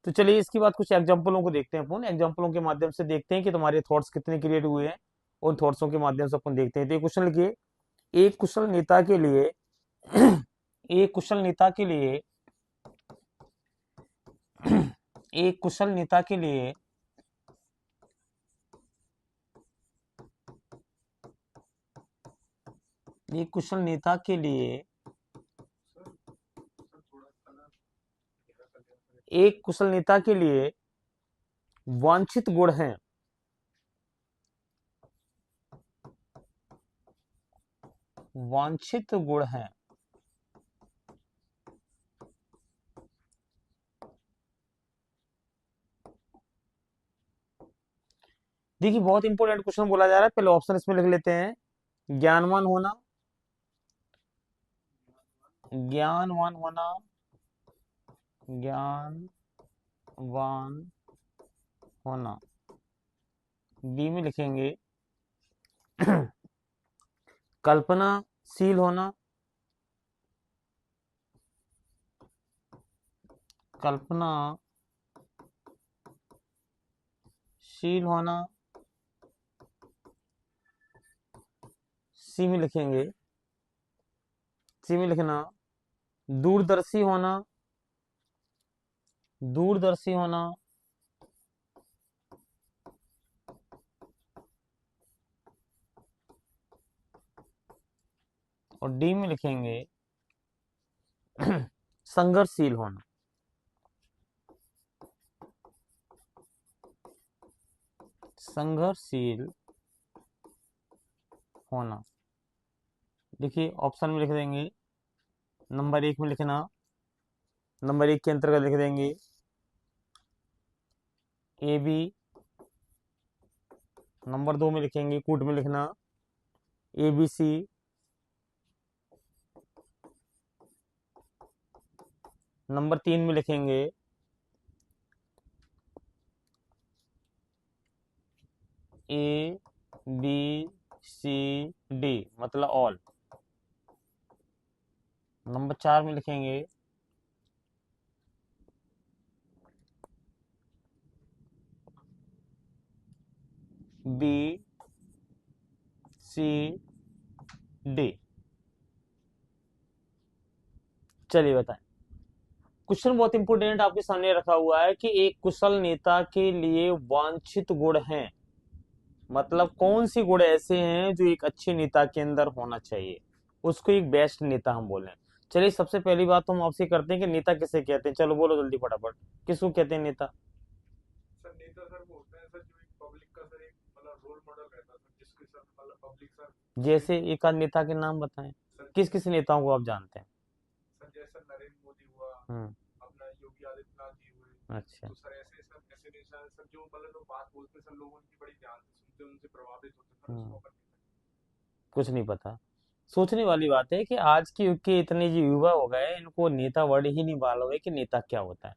तो चलिए इसकी बात कुछ एग्जाम्पलों को देखते हैं, अपन एग्जाम्पलों के माध्यम से देखते हैं कि तुम्हारे थॉट्स कितने क्रिएट हुए हैं। उन थॉट्सों के माध्यम से अपन देखते हैं। तो ये क्वेश्चन लिखिए, एक कुशल नेता के लिए एक कुशल नेता के लिए एक कुशल नेता के लिए एक कुशल नेता के लिए एक कुशल नेता के लिए वांछित गुण हैं। वांछित गुण हैं। देखिए बहुत इंपॉर्टेंट क्वेश्चन बोला जा रहा है, पहले ऑप्शन इसमें लिख लेते हैं। ज्ञानवान होना, ज्ञानवान होना, ज्ञानवान होना। बी में लिखेंगे कल्पनाशील होना, कल्पनाशील होना। सी में लिखेंगे, सी में लिखना दूरदर्शी होना, दूरदर्शी होना। और डी में लिखेंगे संघर्षशील होना। संघर्षशील होना। देखिए ऑप्शन में लिख देंगे, नंबर एक में लिखना, नंबर एक के अंतर्गत लिख देंगे ए बी। नंबर दो में लिखेंगे, कूट में लिखना ए बी सी। नंबर तीन में लिखेंगे ए बी सी डी मतलब ऑल। नंबर चार में लिखेंगे बी सी डी। चलिए बताएं, क्वेश्चन बहुत इंपोर्टेंट आपके सामने रखा हुआ है कि एक कुशल नेता के लिए वांछित गुण हैं, मतलब कौन सी गुण ऐसे हैं जो एक अच्छे नेता के अंदर होना चाहिए, उसको एक बेस्ट नेता हम बोले। चलिए सबसे पहली बात तो हम आपसे करते हैं कि नेता किसे कहते हैं। चलो बोलो जल्दी फटाफट, किसको कहते हैं नेता? सर नेता सर वो होता है सर जो एक पब्लिक का सर एक मतलब रोल मॉडल रहता है सर जिसके सर मतलब पब्लिक सर उसके जैसे एक आध नेता के नाम बताएं, सर किस किस नेताओं को आप जानते हैं? सर जैसे नरेंद्र मोदी हुआ, हम्म। अपना योगी आदित्यनाथ जी हुए। अच्छा। तो सर ऐसे नेता सर जो मतलब जो बात बोलते हैं सर लोग उनकी बड़ी ध्यान से सुनते हैं उनसे प्रभावित होते हैं सर हम्म। उसको अपन कुछ नहीं पता। सोचने वाली बात है कि आज के युग के इतने जो युवा हो गए, इनको नेता वर्ड ही नहीं मालूम है कि नेता क्या होता है।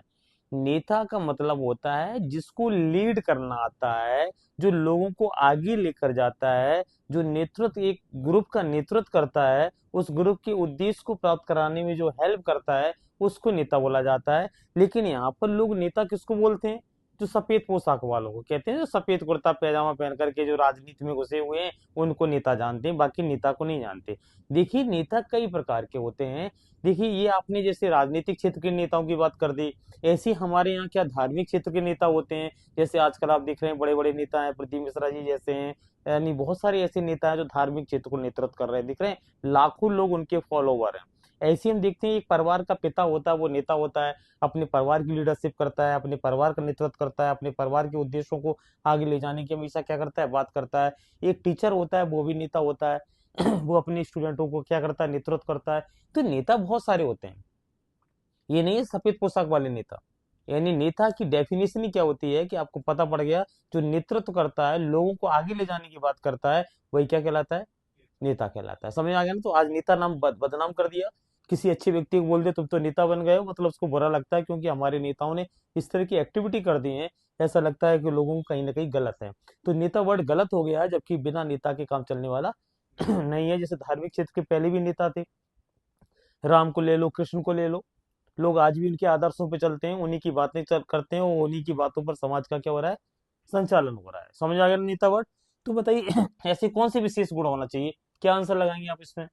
नेता का मतलब होता है जिसको लीड करना आता है, जो लोगों को आगे लेकर जाता है, जो नेतृत्व एक ग्रुप का नेतृत्व करता है, उस ग्रुप के उद्देश्य को प्राप्त कराने में जो हेल्प करता है, उसको नेता बोला जाता है। लेकिन यहाँ पर लोग नेता किसको बोलते हैं? जो सफेद पोशाक वालों को कहते हैं, जो सफेद कुर्ता पैजामा पहन करके जो राजनीति में घुसे हुए हैं, उनको नेता जानते हैं, बाकी नेता को नहीं जानते। देखिए नेता कई प्रकार के होते हैं। देखिए ये आपने जैसे राजनीतिक क्षेत्र के नेताओं की बात कर दी, ऐसे हमारे यहाँ क्या धार्मिक क्षेत्र के नेता होते हैं। जैसे आजकल आप देख रहे हैं बड़े बड़े नेता हैं, प्रदीप मिश्रा जी जैसे हैं, यानी बहुत सारे ऐसे नेता हैं जो धार्मिक क्षेत्र को नेतृत्व कर रहे हैं, दिख रहे हैं लाखों लोग उनके फॉलोवर हैं। ऐसे हम देखते हैं एक परिवार का पिता होता है, वो नेता होता है, अपने परिवार की लीडरशिप करता है, अपने परिवार का नेतृत्व करता है, अपने परिवार के उद्देश्यों को आगे ले जाने की हमेशा क्या करता है, बात करता है। एक टीचर होता है, वो भी नेता होता है वो अपने स्टूडेंटों को क्या करता है, नेतृत्व करता है। तो नेता बहुत सारे होते हैं, ये नहीं है सफेद पोशाक वाले नेता। यानी नेता की डेफिनेशन ही क्या होती है कि आपको पता पड़ गया, जो नेतृत्व करता है, लोगों को आगे ले जाने की बात करता है, वही क्या कहलाता है, नेता कहलाता है। समझ में आ गया ना? तो आज नेता नाम बदनाम कर दिया, किसी अच्छे व्यक्ति को बोल दे तुम तो नेता बन गए हो, मतलब उसको बुरा लगता है क्योंकि हमारे नेताओं ने इस तरह की एक्टिविटी कर दी है। ऐसा लगता है कि लोगों को कहीं ना कहीं गलत है। तो नेता वर्ड गलत हो गया है, जबकि बिना नेता के काम चलने वाला नहीं है। जैसे धार्मिक क्षेत्र के पहले भी नेता थे, राम को ले लो, कृष्ण को ले लो, लोग आज भी उनके आदर्शों पे चलते हैं, उन्हीं की बातें करते हैं, और उन्हीं की बातों पर समाज का क्या हो रहा है, संचालन हो रहा है। समझ आ गया ना नीता वर्ड? तो बताइए ऐसे कौन से विशेष गुण होना चाहिए? क्या आंसर लगाएंगे आप इसमें?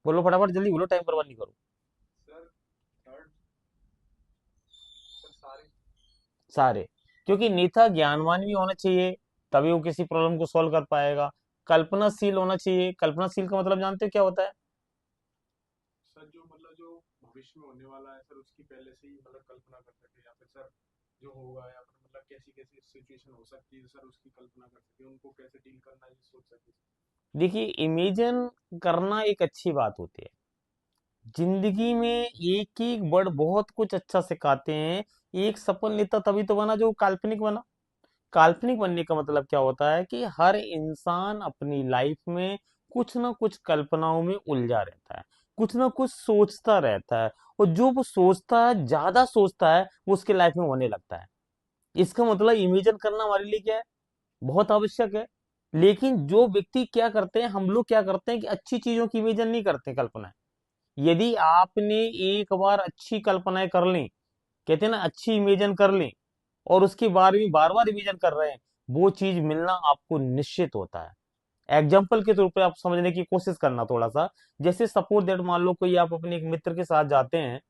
बोलो फटाफट, जल्दी बोलो, टाइम बर्बाद नहीं करो। सर थर्ड, सर सारे। सारे। क्योंकि नेता ज्ञानवान भी होना चाहिए, तभी वो किसी प्रॉब्लम को सॉल्व कर पाएगा। कल्पनाशील होना चाहिए। कल्पनाशील का मतलब जानते हो क्या होता है? सर जो मतलब जो भविष्य में होने वाला है सर, उसकी पहले से ही मतलब कल्पना कर सके, या फिर सर जो होगा, या फिर मतलब कैसी कैसी सिचुएशन हो सकती है सर, उसकी कल्पना कर सके, उनको कैसे डील करना है ये सोच सके। देखिए, इमेजिन करना एक अच्छी बात होती है। जिंदगी में एक एक वर्ड बहुत कुछ अच्छा सिखाते हैं। एक सफल नेता तभी तो बना जो काल्पनिक बना। काल्पनिक बनने का मतलब क्या होता है कि हर इंसान अपनी लाइफ में कुछ ना कुछ कल्पनाओं में उलझा रहता है, कुछ ना कुछ सोचता रहता है, और जो वो सोचता है, ज्यादा सोचता है, वो उसके लाइफ में होने लगता है। इसका मतलब इमेजिन करना हमारे लिए क्या है, बहुत आवश्यक है। लेकिन जो व्यक्ति क्या करते हैं, हम लोग क्या करते हैं कि अच्छी चीजों की इमेजिन नहीं करते, कल्पना। यदि आपने एक बार अच्छी कल्पनाएं कर ली, कहते हैं ना अच्छी इमेजिन कर ली, और उसके बारे में बार बार इमेजिन कर रहे हैं, वो चीज मिलना आपको निश्चित होता है। एग्जाम्पल के तौर पे आप समझने की कोशिश करना थोड़ा सा। जैसे सपोज दैट, मान लो कोई आप अपने एक मित्र के साथ जाते हैं,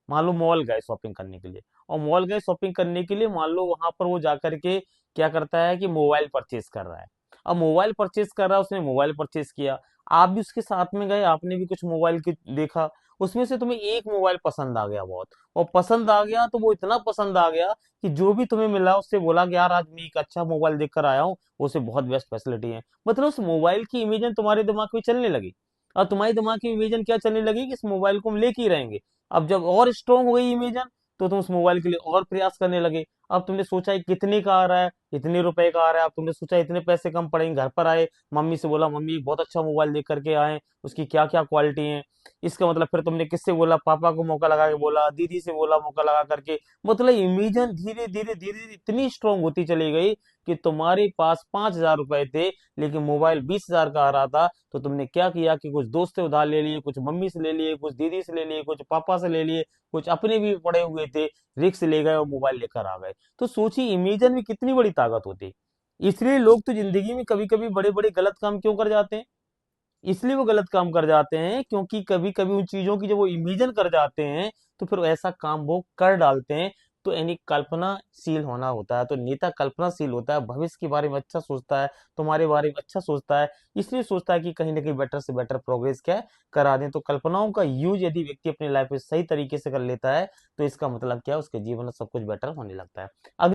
मान लो मॉल गए शॉपिंग करने के लिए, और मॉल गए शॉपिंग करने के लिए, मान लो वहां पर वो जाकर के क्या करता है कि मोबाइल परचेज कर रहा है। अब मोबाइल परचेज कर रहा है, उसने मोबाइल परचेज किया, आप भी उसके साथ में गए, आपने भी कुछ मोबाइल की देखा, उसमें से तुम्हें एक मोबाइल पसंद आ गया बहुत, और पसंद आ गया तो वो इतना पसंद आ गया कि जो भी तुम्हें मिला उससे बोला कि यार आज मैं एक अच्छा मोबाइल देख कर आया हूँ, उसे बहुत बेस्ट फैसिलिटी है। मतलब उस मोबाइल की इमेजन तुम्हारे दिमाग में चलने लगी, और तुम्हारे दिमाग की इमेजन क्या चलने लगी कि इस मोबाइल को हम लेके ही रहेंगे। अब जब और स्ट्रांग हो गई इमेजन, तो तुम उस मोबाइल के लिए और प्रयास करने लगे। अब तुमने सोचा ये कितने का आ रहा है, इतने रुपए का आ रहा है, अब तुमने सोचा इतने पैसे कम पड़ेंगे, घर पर आए, मम्मी से बोला मम्मी एक बहुत अच्छा मोबाइल देख करके आए, उसकी क्या क्या क्वालिटी है। इसका मतलब फिर तुमने किससे बोला, पापा को मौका लगा के बोला, दीदी से बोला मौका लगा करके। मतलब इमेजन धीरे धीरे धीरे धीरे इतनी स्ट्रांग होती चली गई कि तुम्हारे पास 5,000 रुपए थे, लेकिन मोबाइल 20,000 का आ रहा था, तो तुमने क्या किया कि कुछ दोस्त से उधार ले लिए, कुछ मम्मी से ले लिए, कुछ दीदी से ले लिए, कुछ पापा से ले लिए, कुछ अपने भी पड़े हुए थे, रिक्स ले गए और मोबाइल लेकर आ गए। तो सोचिए इमेजन में कितनी बड़ी ताकत होती। इसलिए लोग तो जिंदगी में कभी कभी बड़े बड़े गलत काम क्यों कर जाते हैं? इसलिए वो गलत काम कर जाते हैं क्योंकि कभी कभी उन चीजों की जब वो इमेजिन कर जाते हैं, तो फिर ऐसा काम वो कर डालते हैं। तो यानी कल्पनाशील होना होता है, तो नेता कल्पनाशील होता है, भविष्य के बारे में अच्छा सोचता है, तुम्हारे बारे में अच्छा सोचता है, इसलिए सोचता है कि कहीं ना कहीं बेटर से बेटर प्रोग्रेस क्या है, करा दें। तो कल्पनाओं का यूज यदि व्यक्ति अपनी लाइफ में सही तरीके से कर लेता है, तो इसका मतलब क्या है, उसके जीवन में सब कुछ बेटर होने लगता है।